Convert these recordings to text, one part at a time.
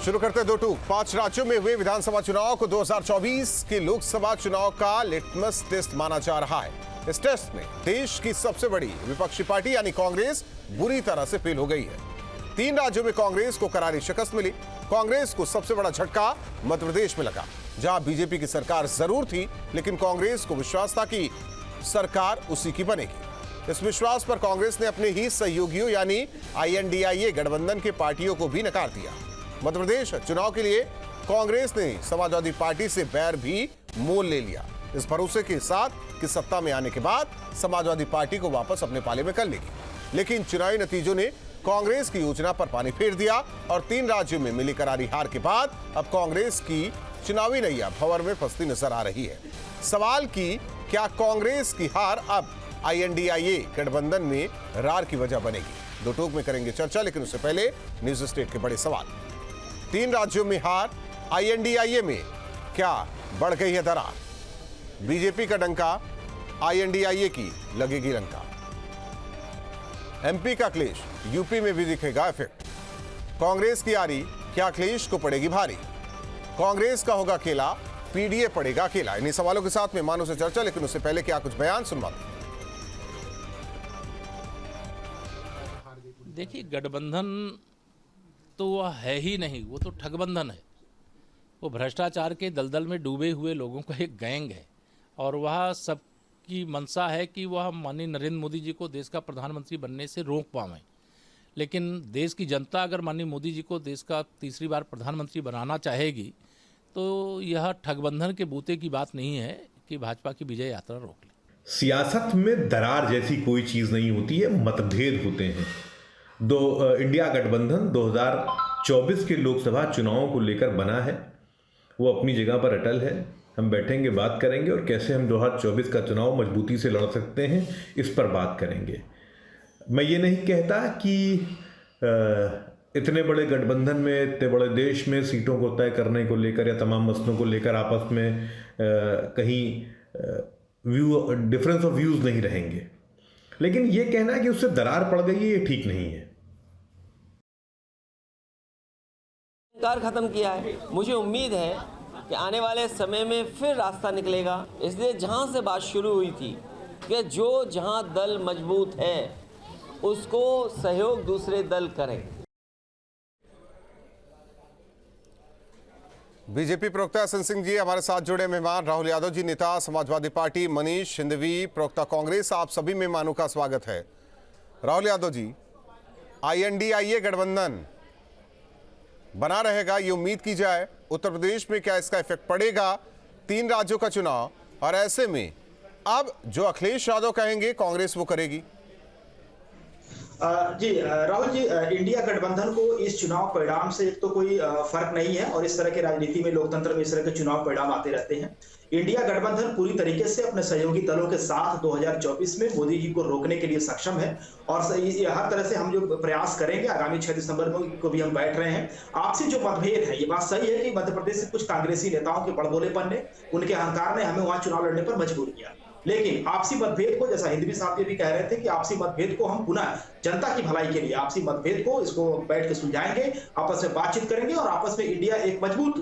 शुरू करते हैं दो टूक। 5 राज्यों में हुए विधानसभा चुनाव को 2024 के लोकसभा चुनाव का लिटमस टेस्ट माना जा रहा है। इस टेस्ट में देश की सबसे बड़ी विपक्षी पार्टी यानी कांग्रेस बुरी तरह से फेल हो गई है। 3 राज्यों में कांग्रेस को करारी शिकस्त मिली। कांग्रेस को सबसे बड़ा झटका मध्य प्रदेश में लगा, जहां बीजेपी की सरकार जरूर थी, लेकिन कांग्रेस को विश्वास था कि सरकार उसी की बनेगी। इस विश्वास पर कांग्रेस ने अपने ही सहयोगियों यानी INDIA गठबंधन के पार्टियों को भी नकार दिया। मध्य प्रदेश चुनाव के लिए कांग्रेस ने समाजवादी पार्टी से बैर भी मोल ले लिया, इस भरोसे के साथ कि सत्ता में आने के बाद समाजवादी पार्टी को वापस अपने पाले में कर लेगी। लेकिन चुनावी नतीजों ने कांग्रेस की योजना पर पानी फेर दिया और 3 राज्यों में मिली करारी हार के बाद अब कांग्रेस की चुनावी नैया भंवर में फंसती नजर आ रही है। सवाल की क्या कांग्रेस की हार अब INDIA गठबंधन में रार की वजह बनेगी? दो टूक में करेंगे चर्चा, लेकिन उससे पहले न्यूज स्टेट के बड़े सवाल। 3 राज्यों में हार, INDIA में क्या बढ़ गई है दरार? बीजेपी का डंका, INDIA की लगेगी लंका। MP का क्लेश, यूपी में भी दिखेगा इफेक्ट। कांग्रेस की आरी, क्या अखिलेश को पड़ेगी भारी? कांग्रेस का होगा अकेला, PDA पड़ेगा अकेला। इन्हीं सवालों के साथ मेहमानों से चर्चा, लेकिन उससे पहले क्या कुछ बयान सुनवाते हैं। देखिए, गठबंधन तो वह है ही नहीं, वो तो ठगबंधन है। वो भ्रष्टाचार के दलदल में डूबे हुए लोगों का एक गैंग है और वह सबकी मंशा है कि वह माननीय नरेंद्र मोदी जी को देश का प्रधानमंत्री बनने से रोक पावें। लेकिन देश की जनता अगर माननीय मोदी जी को देश का तीसरी बार प्रधानमंत्री बनाना चाहेगी तो यह ठगबंधन के बूते की बात नहीं है कि भाजपा की विजय यात्रा रोक ले। सियासत में दरार जैसी कोई चीज़ नहीं होती है, मतभेद होते हैं। इंडिया गठबंधन 2024 के लोकसभा चुनावों को लेकर बना है, वो अपनी जगह पर अटल है। हम बैठेंगे, बात करेंगे और कैसे हम 2024 का चुनाव मजबूती से लड़ सकते हैं, इस पर बात करेंगे। मैं ये नहीं कहता कि इतने बड़े गठबंधन में, इतने बड़े देश में सीटों को तय करने को लेकर या तमाम मसलों को लेकर आपस में कहीं डिफरेंस ऑफ व्यूज़ नहीं रहेंगे, लेकिन ये कहना कि उससे दरार पड़ गई है, ये ठीक नहीं है। कार खत्म किया है। मुझे उम्मीद है कि आने वाले समय में फिर रास्ता निकलेगा। इसलिए जहां से बात शुरू हुई थी कि जहां दल मजबूत है उसको सहयोग दूसरे दल करें। बीजेपी प्रवक्ता हसन सिंह जी हमारे साथ जुड़े मेहमान, राहुल यादव जी नेता समाजवादी पार्टी, मनीष सिंघवी प्रवक्ता कांग्रेस, आप सभी मेहमानों का स्वागत है। राहुल यादव जी, INDIA गठबंधन बना रहेगा ये उम्मीद की जाए, उत्तर प्रदेश में क्या इसका इफेक्ट पड़ेगा? 3 राज्यों का चुनाव और ऐसे में अब जो अखिलेश यादव कहेंगे कांग्रेस वो करेगी। जी राहुल जी, इंडिया गठबंधन को इस चुनाव परिणाम से एक तो कोई फर्क नहीं है और इस तरह के राजनीति में, लोकतंत्र में इस तरह के चुनाव परिणाम आते रहते हैं। इंडिया गठबंधन पूरी तरीके से अपने सहयोगी दलों के साथ 2024 में मोदी जी को रोकने के लिए सक्षम है और हर तरह से हम जो प्रयास करेंगे, आगामी 6 दिसंबर को भी हम बैठ रहे हैं। आपसी जो मतभेद है, ये बात सही है कि मध्य प्रदेश से कुछ कांग्रेसी नेताओं के बड़बोलेपन ने, उनके अहंकार ने हमें वहां चुनाव लड़ने पर मजबूर किया। लेकिन आपसी मतभेद को, जैसा हिंदवी साहब ये भी कह रहे थे कि आपसी मतभेद को हम पुनः जनता की भलाई के लिए आपसी मतभेद को इसको बैठ के सुलझाएंगे, आपस में बातचीत करेंगे और आपस में इंडिया एक मजबूत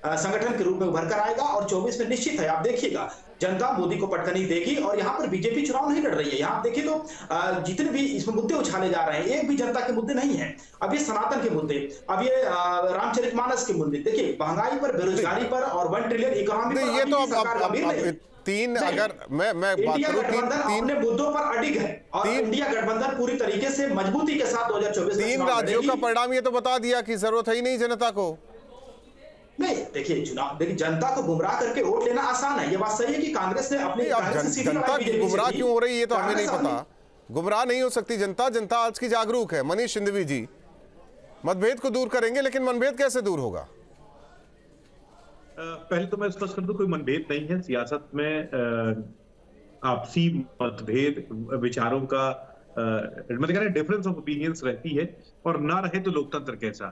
संगठन के रूप में उभर कर आएगा। और 24 में निश्चित है, आप देखिएगा जनता मोदी को पटकनी देगी और यहाँ पर बीजेपी चुनाव नहीं लड़ रही है। यहाँ देखिए तो जितने भी इसमें मुद्दे उछाले जा रहे हैं, एक भी जनता के मुद्दे नहीं है। अब ये सनातन के मुद्दे, अब ये रामचरितमानस के मुद्दे, देखिए महंगाई पर, बेरोजगारी पर और 1 ट्रिलियन इकोनॉमी पर ये तो 3 अगर मैं बात करूं, 3 मुद्दों पर अडिग है और इंडिया गठबंधन पूरी तरीके से मजबूती के साथ 2024 3 राज्यों का परिणाम ये तो बता दिया कि जरूरत है ही नहीं जनता को। नहीं, देखिए चुनाव, देखिए जनता को गुमराह करके वोट लेना आसान है। ये बात सही है कि कांग्रेस ने अपनी जनता की गुमराह क्यों हो रही है तो हमें नहीं पता। गुमराह नहीं हो सकती जनता, जनता आज की जागरूक है। मनीष सिंघवी जी, मतभेद को दूर करेंगे, लेकिन मनभेद कैसे दूर होगा? पहले तो मैं स्पष्ट कर दूं, कोई मनभेद नहीं है। सियासत में आपसी मतभेद, विचारों का मतलब डिफरेंस ऑफ ओपिनियंस रहती है और ना रहे तो लोकतंत्र कैसा।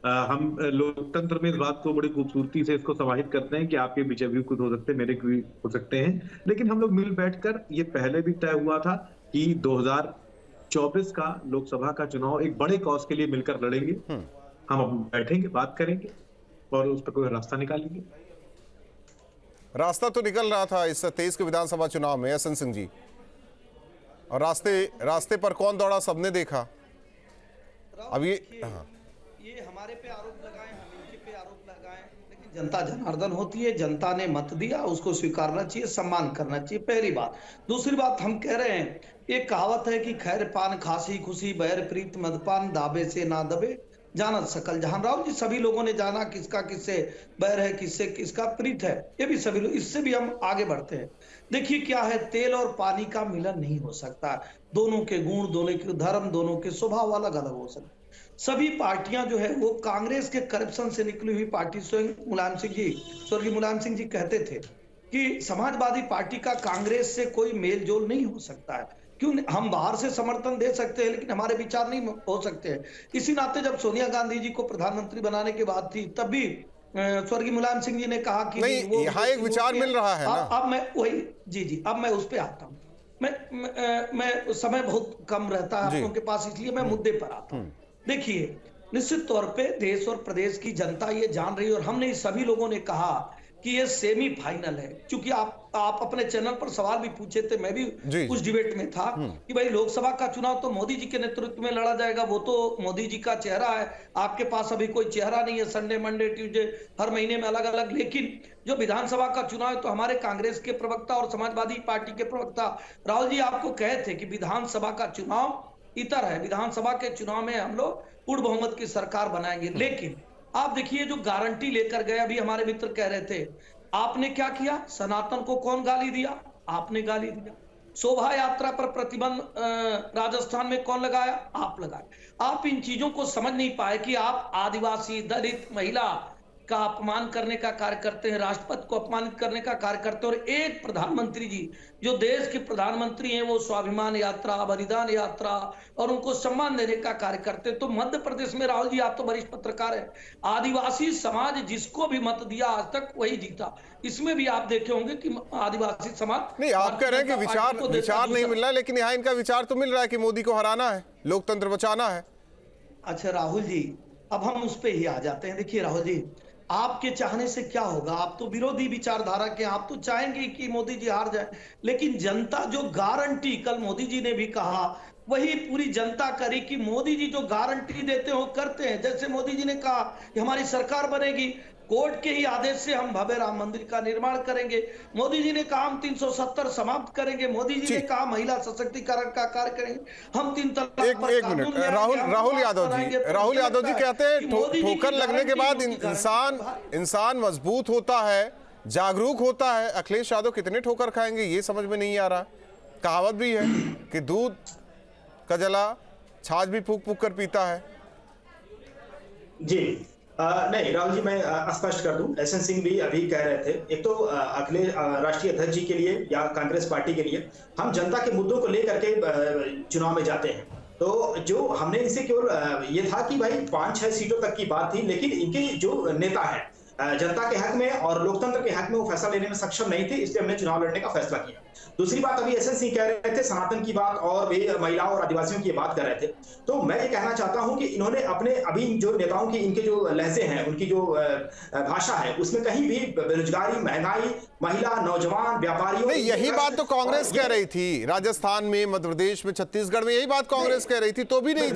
हम लोकतंत्र में इस बात को बड़ी खूबसूरती से इसको समाहित करते हैं कि आपके बीच व्यू खुद हो सकते हैं, मेरे भी हो सकते हैं, लेकिन हम लोग मिल बैठकर, ये पहले भी तय हुआ था कि 2024 का लोकसभा का चुनाव एक बड़े कॉज के लिए मिलकर लड़ेंगे। हम अब बैठेंगे, बात करेंगे और उस पर कोई रास्ता निकालेंगे। रास्ता तो निकल रहा था इस 23 के विधानसभा चुनाव में एसएन सिंह जी, और रास्ते पर कौन दौड़ा सबने देखा। अब ये हमारे पे आरोप लगाए, हम इनके पे आरोप लगाए, लेकिन जनता जनार्दन होती है, जनता ने मत दिया, उसको स्वीकारना चाहिए, सम्मान करना चाहिए, पहली बात। दूसरी बात, हम कह रहे हैं, एक कहावत है कि खैर पान खांसी खुशी बैर प्रीत मदपान दाबे से ना दबे जानत सकल जहान। राहुल जी, सभी लोगों ने जाना किसका किससे बैर है, किससे किसका प्रीत है, ये भी सभी लोग। इससे भी हम आगे बढ़ते हैं। देखिए क्या है, तेल और पानी का मिलन नहीं हो सकता। दोनों के गुण, दोनों के धर्म, दोनों के स्वभाव अलग अलग हो सकते। सभी पार्टियां जो है वो कांग्रेस के करप्शन से निकली हुई पार्टी। स्वयं मुलायम सिंह जी, स्वर्गीय मुलायम सिंह जी कहते थे कि समाजवादी पार्टी का कांग्रेस से कोई मेल जोल नहीं हो सकता है। क्यों? हम बाहर से समर्थन दे सकते हैं लेकिन हमारे विचार नहीं हो सकते हैं। इसी नाते जब सोनिया गांधी जी को प्रधानमंत्री बनाने की बात थी, तब भी स्वर्गीय मुलायम सिंह जी ने कहा कि नहीं, यहाँ एक विचार मिल रहा है ना। अब मैं वही जी अब मैं उस पे आता हूँ। मैं समय बहुत कम रहता है आप लोगों के पास, इसलिए मैं मुद्दे पर आता हूँ। देखिए, निश्चित तौर पे देश और प्रदेश की जनता ये जान रही है, और हमने सभी लोगों ने कहा कि ये सेमीफाइनल है। क्योंकि आप अपने चैनल पर सवाल भी पूछे थे, मैं भी उस डिबेट में था कि भाई लोकसभा का चुनाव तो मोदी जी के नेतृत्व में लड़ा जाएगा, वो तो मोदी जी का चेहरा है, आपके पास अभी कोई चेहरा नहीं है। संडे मंडे ट्यूसडे हर महीने में अलग अलग। लेकिन जो विधानसभा का चुनाव है तो हमारे कांग्रेस के प्रवक्ता और समाजवादी पार्टी के प्रवक्ता राहुल जी आपको कहे थे कि विधानसभा का चुनाव इतर है, विधानसभा के चुनाव में हम लोग पूर्ण बहुमत की सरकार बनाएंगे। लेकिन आप देखिए जो गारंटी लेकर गए, अभी हमारे मित्र कह रहे थे, आपने क्या किया? सनातन को कौन गाली दिया? आपने गाली दिया। शोभा यात्रा पर प्रतिबंध राजस्थान में कौन लगाया? आप लगाए। आप इन चीजों को समझ नहीं पाए कि आप आदिवासी, दलित, महिला का अपमान करने का कार्य करते हैं, राष्ट्रपति को अपमानित करने का कार्य करते हैं। और एक प्रधानमंत्री जी जो देश के प्रधानमंत्री हैं वो स्वाभिमान यात्रा, बलिदान यात्रा और उनको सम्मान देने का कार्य करते हैं। तो मध्य प्रदेश में राहुल जी, आप तो वरिष्ठ पत्रकार हैं, आदिवासी समाज जिसको भी मत दिया आज तक वही जीता। इसमें भी आप देखे होंगे कि आदिवासी समाज नहीं, आप कह रहे हैं कि विचार नहीं मिल रहा है, लेकिन यहाँ इनका विचार तो मिल रहा है कि मोदी को हराना है, लोकतंत्र बचाना है। अच्छा राहुल जी, अब हम उस पर ही आ जाते हैं। देखिए राहुल जी, आपके चाहने से क्या होगा? आप तो विरोधी विचारधारा के, आप तो चाहेंगे कि मोदी जी हार जाए, लेकिन जनता जो गारंटी, कल मोदी जी ने भी कहा, वही पूरी जनता करी कि मोदी जी जो गारंटी देते हो करते हैं। जैसे मोदी जी ने कहा कि हमारी सरकार बनेगी, कोर्ट के ही आदेश से हम भव्य राम मंदिर का निर्माण करेंगे। मोदी जी ने कहा हम 370 समाप्त करेंगे। मोदी जी ने कहा महिला सशक्तिकरण का कार्य करेंगे। हम 3 तलाक एक मिनट, राहुल यादव जी कहते हैं ठोकर लगने के बाद इंसान मजबूत होता है, जागरूक होता है। अखिलेश यादव कितने ठोकर खाएंगे ये समझ में नहीं आ रहा। कहावत भी है कि दूध का जला छाछ भी फूक फूक कर पीता है। जी नहीं राहुल जी, मैं स्पष्ट कर दूं, एसएन सिंह भी अभी कह रहे थे, एक तो अगले राष्ट्रीय अध्यक्ष जी के लिए या कांग्रेस पार्टी के लिए हम जनता के मुद्दों को लेकर के चुनाव में जाते हैं। तो जो हमने इनसे केवल ये था कि भाई 5-6 सीटों तक की बात थी, लेकिन इनके जो नेता है जनता के हक में और लोकतंत्र के हक में वो फैसला लेने में सक्षम नहीं थे, इसलिए हमने चुनाव लड़ने का फैसला किया। दूसरी बात, अभी एसएन सिंह कह रहे थे सनातन की बात और वे महिलाओं और आदिवासियों की बात कर रहे थे। तो मैं ये कहना चाहता हूं कि इन्होंने अपने अभी जो नेताओं की इनके जो लहजे हैं, उनकी जो भाषा है, उसमें कहीं भी बेरोजगारी, महंगाई, महिला, नौजवान, व्यापारियों, नहीं, यही बात तो कांग्रेस कह रही थी। राजस्थान में, मध्य प्रदेश में, छत्तीसगढ़ में यही बात कांग्रेस कह रही थी, तो भी नहीं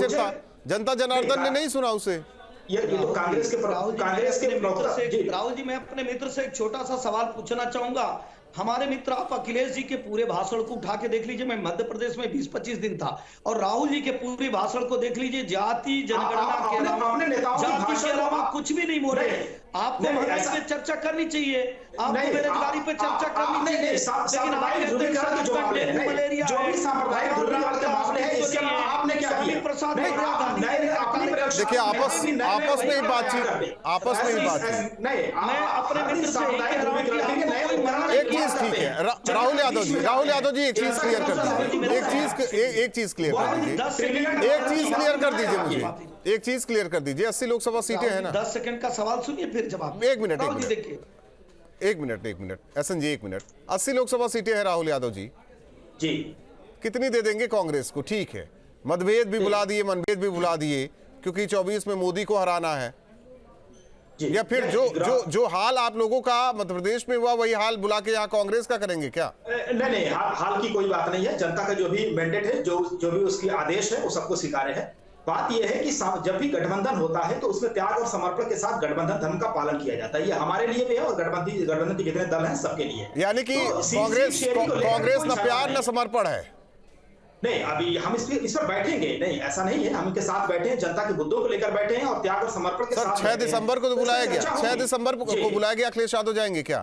जनता जनार्दन ने नहीं सुना उसे। ये तो कांग्रेस के राहुल जी, मैं अपने मित्र से एक छोटा सा सवाल पूछना चाहूंगा। हमारे मित्र आप अखिलेश जी के पूरे भाषण को उठा के देख लीजिए, मैं मध्य प्रदेश में 20-25 दिन था, और राहुल जी के पूरे भाषण को देख लीजिए, जाति जनगणना के अलावा कुछ भी नहीं बोले। आपको महंगाई पे चर्चा करनी चाहिए, आपको बेरोजगारी पे चर्चा करनी चाहिए, लेकिन देखिए आपस में ही बातचीत मैं अपने मित्र से एक चीज ठीक है। राहुल यादव जी एक चीज क्लियर कर दीजिए, एक चीज क्लियर कर दीजिए। 80 लोकसभा सीटें हैं ना। 10 सेकंड का सवाल सुनिए फिर जवाब। एक मिनट एसएन जी, 1 मिनट। 80 लोकसभा सीटें हैं राहुल यादव जी, कितनी दे देंगे कांग्रेस को? ठीक है, मतभेद भी बुला दिए, मनभेद भी बुला दिए, क्योंकि 24 में मोदी को हराना है, जी, या फिर जो हाल आप लोगों का मध्य प्रदेश में हुआ वही हाल बुला के यहाँ कांग्रेस का करेंगे क्या? नहीं, हाल की कोई बात नहीं है। जनता का जो भी मैंडेट है, जो भी उसकी आदेश है, वो सबको स्वीकार्य है। बात यह है कि जब भी गठबंधन होता है तो उसमें त्याग और समर्पण के साथ गठबंधन धर्म का पालन किया जाता है। ये हमारे लिए भी है और गठबंधन के जितने दल हैं सबके लिए। यानी कि तो कांग्रेस न प्यार न समर्पण है। नहीं, अभी हम इस पर बैठेंगे, नहीं ऐसा नहीं है, हम इनके साथ बैठे हैं, जनता के मुद्दों को लेकर बैठे हैं और त्याग और समर्पण के साथ। 6 दिसंबर को तो बुलाया गया, 6 दिसंबर को बुलाया गया। अखिलेश यादव जाएंगे क्या?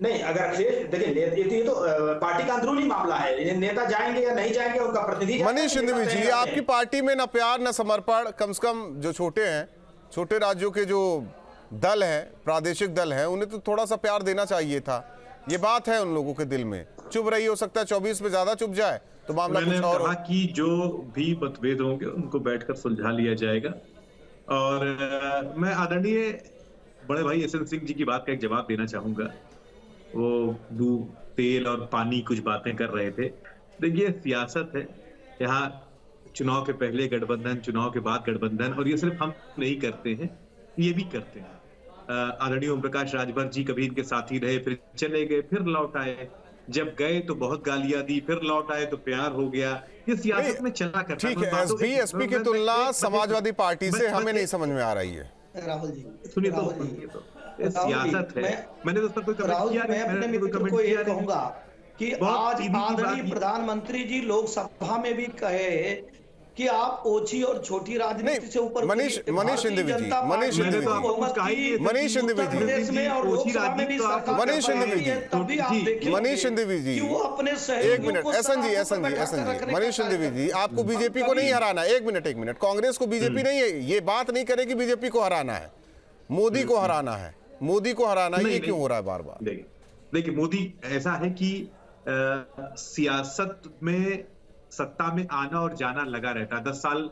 नहीं, अगर अखिलेश, देखिए ये तो पार्टी का अंदरूनी मामला है, नेता जाएंगे या नहीं जाएंगे उनका प्रतिनिधि। मनीष सिंघवी जी, आपकी पार्टी में न प्यार न समर्पण, कम से कम जो छोटे हैं, छोटे राज्यों के जो दल हैं, प्रादेशिक दल हैं, उन्हें तो थोड़ा सा प्यार देना चाहिए था। ये बात है उन लोगों के दिल में, चुप रही। हो सकता है 24 में ज्यादा चुप जाए तो मामला कुछ और हो। कहा कि जो भी मतभेद होंगे उनको बैठकर सुलझा लिया जाएगा। और मैं आदरणीय बड़े भाई एसएन सिंह जी की बात का एक जवाब देना चाहूंगा। वो दूध, तेल और पानी कुछ बातें कर रहे थे। देखिए, सियासत है, यहाँ चुनाव के पहले गठबंधन, चुनाव के बाद गठबंधन, और ये सिर्फ हम नहीं करते हैं, ये भी करते हैं। आदरणीय ओम प्रकाश राजभर जी कभी इनके साथी रहे, फिर चले गए, फिर लौट आए। जब गए तो बहुत गालियां दी, फिर लौट आए तो प्यार हो गया। ये सियासत में चला करता है। ठीक है, एसपी एसपी की तुलना समाजवादी पार्टी से हमें नहीं समझ में आ रही है। राहुल जी सुनिए तो, ये सियासत है। मैंने तो उस पर कोई कमेंट किया नहीं। मैं अपने मित्र को ये कहूंगा कि आज आदरणीय प्रधानमंत्री जी लोकसभा में भी कहे कि आप ओछी और छोटी राजनीति से ऊपर। मनीष सिंघवी जी, मनीष सिंघवी जी, मनीष सिंघवी जी, मनीष सिंघवी जी, वो अपने एक मिनट, एसएन जी, मनीष सिंघवी जी, आपको बीजेपी को नहीं हराना। एक मिनट, कांग्रेस को बीजेपी नहीं है, ये बात नहीं करे कि बीजेपी को हराना है, मोदी को हराना है, मोदी को हराना है। ये क्यों हो रहा है बार बार? देखिए, मोदी ऐसा है कि सियासत में सत्ता में आना और जाना लगा रहता है। 10 साल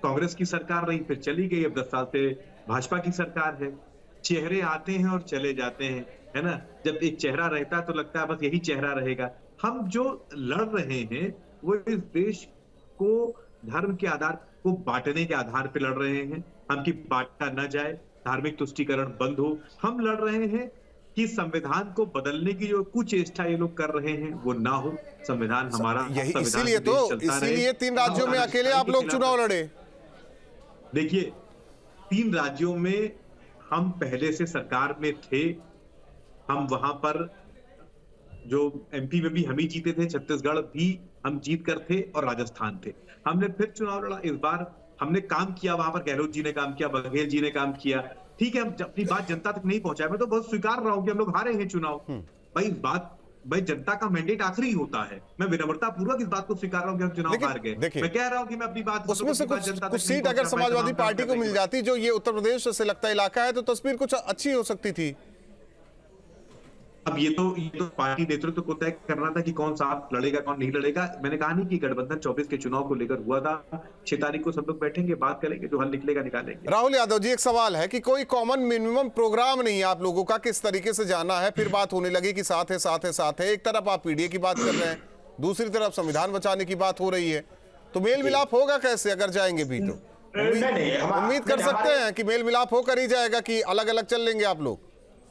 कांग्रेस की सरकार रही, फिर चली गई, अब 10 साल से भाजपा की सरकार है। चेहरे आते हैं और चले जाते हैं, है ना। जब एक चेहरा रहता है तो लगता है बस यही चेहरा रहेगा। हम जो लड़ रहे हैं वो इस देश को धर्म के आधार को बांटने के आधार पर लड़ रहे हैं। हम की बांटा न जाए, धार्मिक तुष्टीकरण बंद हो। हम लड़ रहे हैं कि संविधान को बदलने की जो कुचेष्टा ये लोग कर रहे हैं वो ना हो। संविधान हमारा, इसीलिए 3 राज्यों में अकेले आप लोग चुनाव लड़े। देखिए, 3 राज्यों में हम पहले से सरकार में थे। हम वहां पर जो एमपी में भी हम ही जीते थे, छत्तीसगढ़ भी हम जीत कर थे और राजस्थान थे। हमने फिर चुनाव लड़ा। इस बार हमने काम किया, वहां पर गहलोत जी ने काम किया, बघेल जी ने काम किया। ठीक है, हम अपनी बात जनता तक नहीं पहुंचाए। मैं तो बहुत स्वीकार रहा हूं कि हम लोग हारे हैं चुनाव। भाई जनता का मैंडेट आखिरी होता है। मैं विनम्रता पूर्वक इस बात को स्वीकार रहा हूं कि हम चुनाव हार गए। मैं कह रहा हूं कि मैं अपनी बात, उसमें से कुछ सीट अगर समाजवादी पार्टी को मिल जाती, जो ये उत्तर प्रदेश से लगता इलाका है, तो तस्वीर कुछ अच्छी हो सकती थी। अब ये तो पार्टी नेतृत्व को तय करना था कि कौन साथ लड़ेगा, कौन नहीं लड़ेगा। मैंने कहा नहीं कि गठबंधन 24 के चुनाव को लेकर हुआ था। 6 तारीख को सब लोग बैठेंगे, बात करेंगे, जो हल निकलेगा निकालेंगे। राहुल यादव जी, एक सवाल है कि कोई कॉमन मिनिमम प्रोग्राम नहीं है आप लोगों का, किस तरीके से जाना है। फिर बात होने लगी कि साथ है, साथ है, साथ है। एक तरफ आप पीडीए की बात कर रहे हैं, दूसरी तरफ संविधान बचाने की बात हो रही है, तो मेल मिलाप होगा कैसे अगर जाएंगे भी? तो उम्मीद कर सकते हैं कि मेल मिलाप होकर ही जाएगा कि अलग अलग चल लेंगे आप लोग?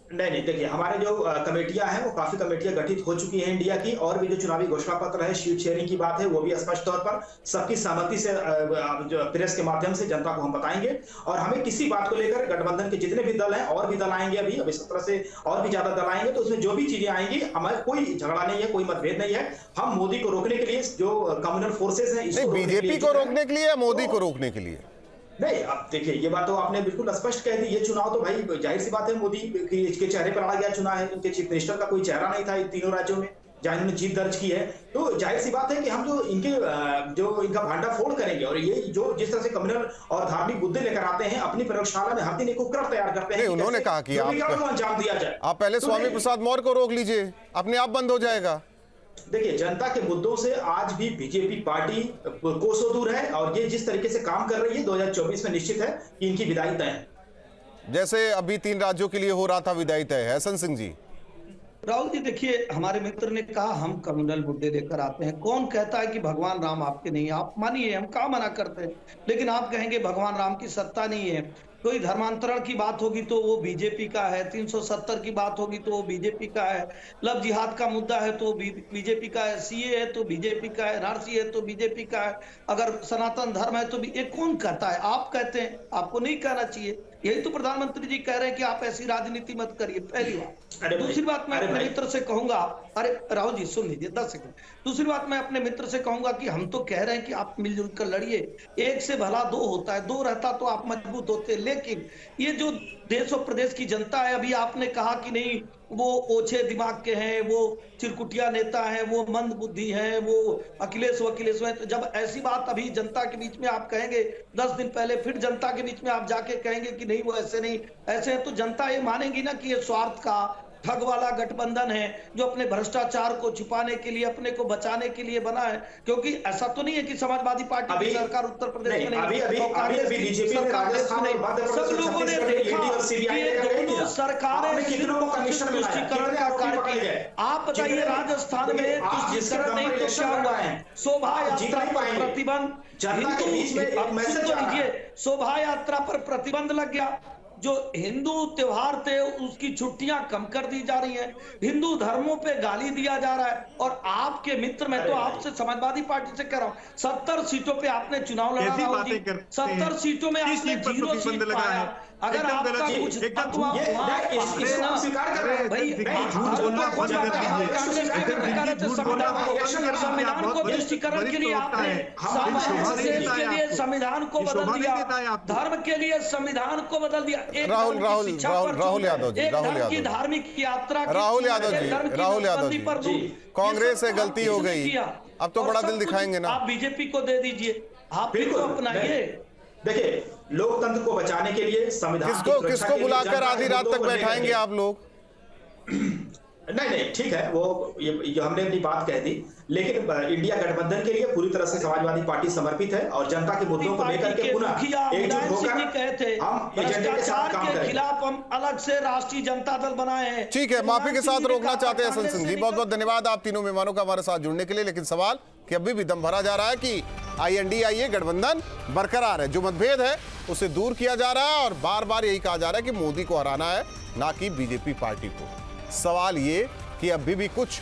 नहीं, देखिए, हमारे जो कमेटियां हैं वो काफी कमेटियां गठित हो चुकी हैं इंडिया की, और भी जो चुनावी घोषणा पत्र है, सीट शेयरिंग की बात है, वो भी स्पष्ट तौर पर सबकी सहमति से जो प्रेस के माध्यम से जनता को हम बताएंगे। और हमें किसी बात को लेकर गठबंधन के जितने भी दल हैं, और भी दल आएंगे, अभी 17 से और भी ज्यादा दल आएंगे, तो उसमें जो भी चीजें आएंगी, हमारे कोई झगड़ा नहीं है, कोई मतभेद नहीं है। हम मोदी को रोकने के लिए, जो कम्युनल फोर्सेज हैं, बीजेपी को रोकने के लिए या मोदी को रोकने के लिए? नहीं, अब देखिए, ये बात तो आपने बिल्कुल स्पष्ट कह दी। ये चुनाव तो भाई जाहिर सी बात है, मोदी के चेहरे पर आ गया चुनाव है। इनके चीफ मिनिस्टर का कोई चेहरा नहीं था इन तीनों राज्यों में जहां इन्होंने जीत दर्ज की है। तो जाहिर सी बात है कि हम जो इनका भांडाफोड़ करेंगे, और ये जो जिस तरह से कम्युनल और धार्मिक मुद्दे लेकर आते हैं, अपनी प्रयोगशाला में हर दिन एक उपक्रम तैयार करते हैं। उन्होंने कहा कि अंजाम दिया जाए। आप पहले स्वामी प्रसाद मौर्य को रोक लीजिए, अपने आप बंद हो जाएगा। देखिए, जनता के मुद्दों से आज भी बीजेपी पार्टी कोसों दूर है, और ये जिस तरीके से काम कर रही है 2024 में निश्चित है कि इनकी विदाई तय है। जैसे अभी 3 राज्यों के लिए हो रहा था विदाई तय है। एसएन सिंह जी, राहुल जी देखिए, हमारे मित्र ने कहा हम कम्युनल मुद्दे लेकर आते हैं। कौन कहता है कि भगवान राम आपके नहीं? आप मानिए, हम कहाँ मना करते हैं, लेकिन आप कहेंगे भगवान राम की सत्ता नहीं है। कोई धर्मांतरण की बात होगी तो वो बीजेपी का है, 370 की बात होगी तो वो बीजेपी का है, लव जिहाद का मुद्दा है तो बीजेपी का है, सीए है तो बीजेपी का है, एनआरसी है तो बीजेपी का है, अगर सनातन धर्म है तो ये कौन कहता है? आप कहते हैं, आपको नहीं कहना चाहिए। यही तो प्रधानमंत्री जी कह रहे हैं कि आप ऐसी राजनीति मत करिए, पहली बात। दूसरी बात मैं अपने मित्र से कहूंगा, अरे राहुल जी सुन लीजिए 10 सेकंड। दूसरी बात मैं अपने मित्र से कहूंगा कि हम तो कह रहे हैं कि आप मिलजुल कर लड़िए, एक से भला दो होता है, दो रहता तो आप मजबूत होते। लेकिन ये जो देश और प्रदेश की जनता है, अभी आपने कहा कि नहीं वो ओछे दिमाग के हैं, वो चिरकुटिया नेता हैं, वो मंद बुद्धि हैं, वो अखिलेश हैं। तो जब ऐसी बात अभी जनता के बीच में आप कहेंगे, 10 दिन पहले फिर जनता के बीच में आप जाके कहेंगे कि नहीं वो ऐसे नहीं ऐसे हैं, तो जनता ये मानेगी ना कि ये स्वार्थ का ठग वाला गठबंधन है जो अपने भ्रष्टाचार को छुपाने के लिए, अपने को बचाने के लिए बना है। क्योंकि ऐसा तो नहीं है कि समाजवादी पार्टी की सरकार उत्तर प्रदेश में नहीं, सब लोगों ने देखा कि ये दोनों सरकारें तुष्टिकरण का कार्य की है। आप बताइए राजस्थान में तुष्टिकरण नहीं तो क्या हुआ है? शोभा यात्रा पर प्रतिबंध, शोभा यात्रा पर प्रतिबंध लग गया। जो हिंदू त्योहार थे उसकी छुट्टियां कम कर दी जा रही हैं, हिंदू धर्मों पे गाली दिया जा रहा है। और आपके मित्र, मैं तो आपसे समाजवादी पार्टी से कह रहा हूं, 70 सीटों पे आपने चुनाव लड़ा, 70 सीटों में आपने 0 सीट पाया। अगर आपका कुछ संविधान को तुष्टिकरण के लिए आपने संविधान को बदल दिया, धर्म के लिए संविधान को बदल दिया। राहुल यादव जी, धार्मिक यात्रा, राहुल यादव जी, कांग्रेस से गलती हो गई, अब तो बड़ा दिल दिखाएंगे ना। आप बीजेपी को दे दीजिए, आप बिल्कुल अपनाइए। देखिए, लोकतंत्र को बचाने के लिए संविधान किसको बुलाकर आधी रात तक बैठाएंगे आप लोग? नहीं ठीक है, वो ये हमने अपनी बात कह दी, लेकिन इंडिया गठबंधन के लिए पूरी तरह से समाजवादी पार्टी समर्पित है और जनता के मुद्दों को लेकर के पुनः एकजुट होकर हम एजेंडे के साथ काम करेंगे। खिलाफ हम अलग से राष्ट्रीय जनता दल बनाए हैं। ठीक है, माफी के साथ रोकना चाहते हैं हसन सिंह जी। बहुत बहुत धन्यवाद आप तीनों मेहमानों का हमारे साथ जुड़ने के लिए। लेकिन सवाल कि अभी भी दम भरा जा रहा है कि INDIA गठबंधन बरकरार है, जो मतभेद है उसे दूर किया जा रहा है और बार बार यही कहा जा रहा है कि मोदी को हराना है, ना कि बीजेपी पार्टी को। सवाल ये कि अभी भी कुछ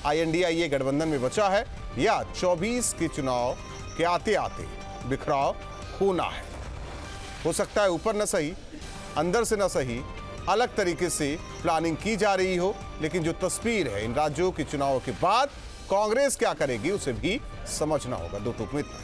INDIA गठबंधन में बचा है या 24 के चुनाव के आते आते बिखराव होना है। हो सकता है ऊपर न सही, अंदर से न सही, अलग तरीके से प्लानिंग की जा रही हो, लेकिन जो तस्वीर है इन राज्यों के चुनावों के बाद कांग्रेस क्या करेगी उसे भी समझना होगा। दो टूक में इतना।